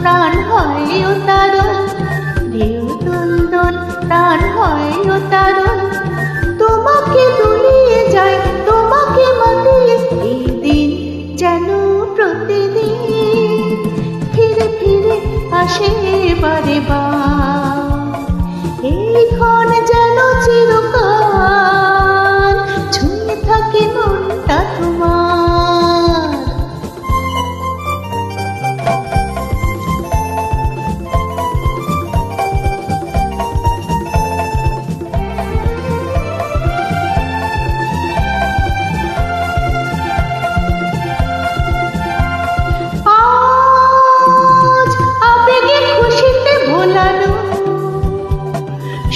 প্রাণ হয় উতারণ, ঢেউ দুলদুল প্রাণ হয় উতারণ। তোমাকে দুলিয়ে যায়, তোমাকে মাতিয়ে, এই দিন যেন প্রতিদিন ফিরে ফিরে আসে বারে বার। এই ক্ষণ যেন চিরকাল ছুঁয়ে থাকে মনটা তোমার।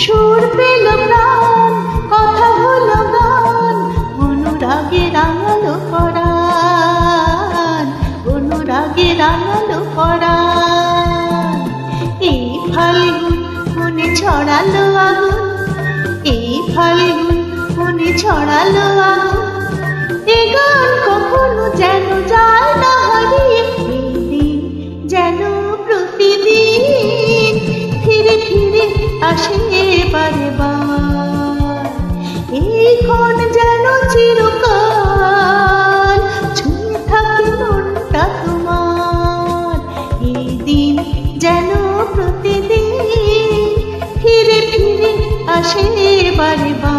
সুর পেল প্রাণ, কথা হলো গান, অনুরাগে রাঙালো পরাণ, অনুরাগে রাঙালো পরাণ। এই ফাল্গুন মনে ছড়ালো আগুন, এই ফাল্গুন মনে ছড়ালো আগুন। এ গান কখনো যেন যায় না হারিয়ে, এই দিন যেন প্রতিদিন ফিরে ফিরে আসে বারে বার। এই ক্ষণ যেন চিরকাল ছুঁয়ে থাকে মনটা তোমার। এই দিন যেন প্রতিদিন ফিরে ফিরে আসে বারে বার।